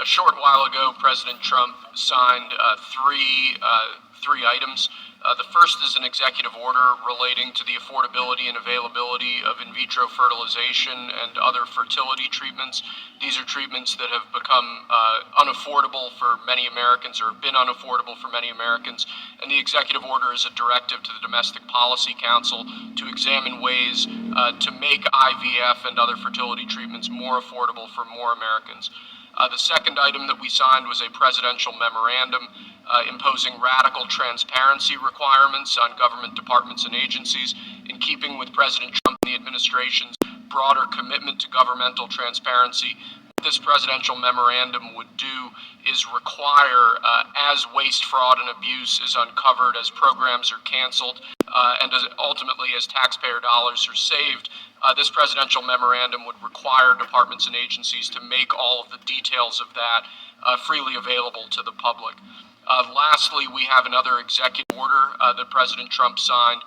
A short while ago, President Trump signed three items. The first is an executive order relating to the affordability and availability of in vitro fertilization and other fertility treatments. These are treatments that have become unaffordable for many Americans, or have been unaffordable for many Americans, and the executive order is a directive to the Domestic Policy Council to examine ways to make IVF and other fertility treatments more affordable for more Americans. The second item that we signed was a presidential memorandum imposing radical transparency requirements on government departments and agencies, in keeping with President Trump and the administration's broader commitment to governmental transparency. What this presidential memorandum would do is require, as waste, fraud, and abuse is uncovered, as programs are canceled, and ultimately as taxpayer dollars are saved, this presidential memorandum would require departments and agencies to make all of the details of that freely available to the public. Lastly, we have another executive order that President Trump signed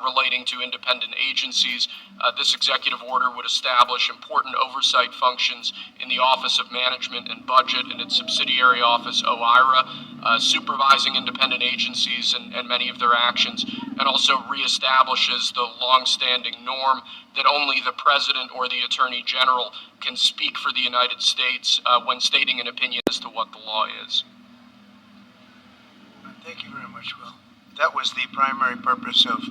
relating to independent agencies. This executive order would establish important oversight functions in the Office of Management and Budget and its subsidiary office, OIRA, supervising independent agencies and many of their actions, and also reestablishes the longstanding norm that only the President or the Attorney General can speak for the United States when stating an opinion as to what the law is. Thank you very much, Will. That was the primary purpose of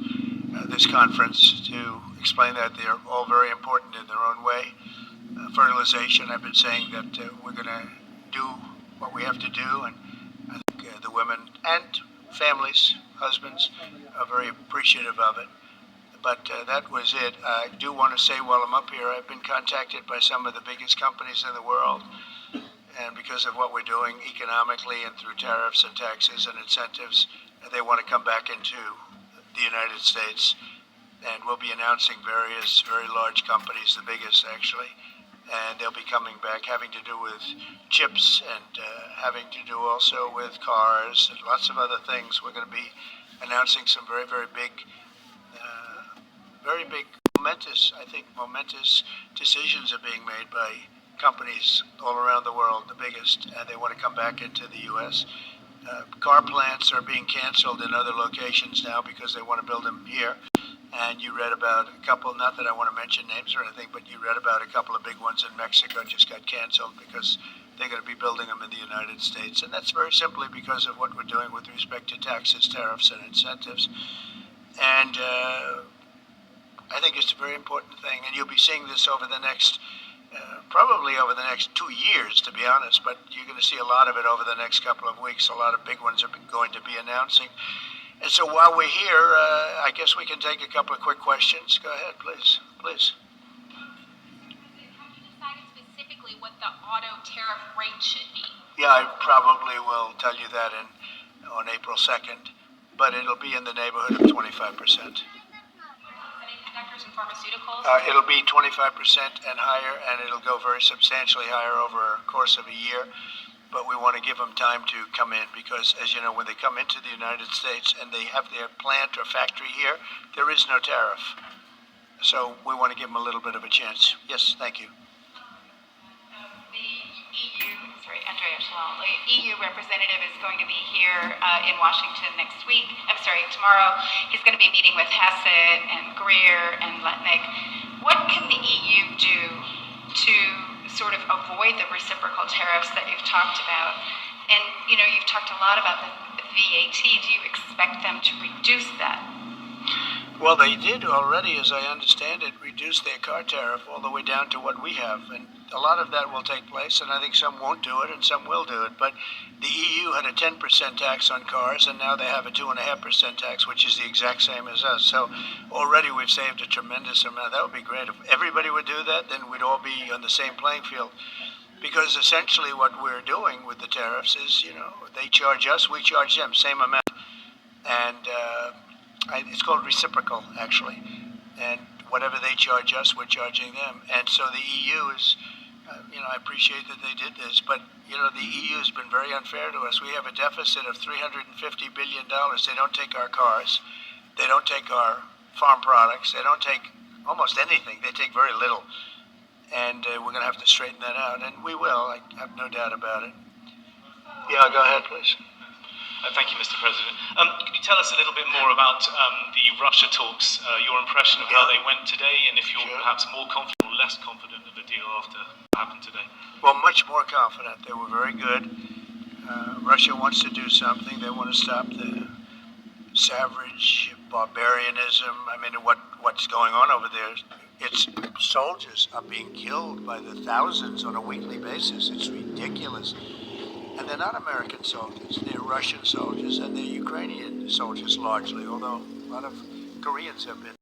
this conference, to explain that they're all very important in their own way. Fertilization, I've been saying that we're going to do what we have to do, and I think the women and families, husbands, are very appreciative of it. But that was it. I do want to say while I'm up here, I've been contacted by some of the biggest companies in the world, and because of what we're doing economically and through tariffs and taxes and incentives, they want to come back into the United States. And we'll be announcing various very large companies, the biggest actually, and they'll be coming back, having to do with chips and having to do also with cars and lots of other things. We're going to be announcing some very, very big, momentous decisions are being made by companies all around the world, the biggest, and they want to come back into the U.S. Car plants are being canceled in other locations now because they want to build them here. And you read about a couple, not that I want to mention names or anything, but you read about a couple of big ones in Mexico just got canceled because they're going to be building them in the United States. And that's very simply because of what we're doing with respect to taxes, tariffs, and incentives. And I think it's a very important thing. And you'll be seeing this over the next probably over the next 2 years, to be honest, but you're going to see a lot of it over the next couple of weeks. A lot of big ones are going to be announcing. And so while we're here, I guess we can take a couple of quick questions. Go ahead, please. Please. Have you decided specifically what the auto tariff rate should be? Yeah, I probably will tell you that on April 2nd, but it'll be in the neighborhood of 25%. Semiconductors and pharmaceuticals? It'll be 25% and higher, and it'll go very substantially higher over a course of a year. But we want to give them time to come in because, as you know, when they come into the United States and they have their plant or factory here, there is no tariff. So we want to give them a little bit of a chance. Yes, thank you. Andrea Shalom. The EU representative is going to be here in Washington tomorrow. He's going to be meeting with Hassett and Greer and Letnick. What can the EU do to sort of avoid the reciprocal tariffs that you've talked about? And, you've talked a lot about the VAT. Do you expect them to reduce that? Well, they did already, as I understand it, reduce their car tariff all the way down to what we have. And a lot of that will take place, and I think some won't do it and some will do it. But the EU had a 10% tax on cars, and now they have a 2.5% tax, which is the exact same as us. So already we've saved a tremendous amount. That would be great. If everybody would do that, then we'd all be on the same playing field. Because essentially what we're doing with the tariffs is, they charge us, we charge them, same amount. And it's called reciprocal, actually. And whatever they charge us, we're charging them. And so the EU is, I appreciate that they did this, but, the EU has been very unfair to us. We have a deficit of $350 billion. They don't take our cars. They don't take our farm products. They don't take almost anything. They take very little. and we're going to have to straighten that out, and we will. I have no doubt about it. Yeah, go ahead, please. Thank you, Mr. President. Could you tell us a little bit more about the Russia talks, your impression of how they went today, and if you're perhaps more confident or less confident of the deal after what happened today? Well, much more confident. They were very good. Russia wants to do something. They want to stop the savage barbarianism. I mean, what's going on over there? Its soldiers are being killed by the thousands on a weekly basis. It's ridiculous. And they're not American soldiers. They're Russian soldiers and they're Ukrainian soldiers largely, although a lot of Koreans have been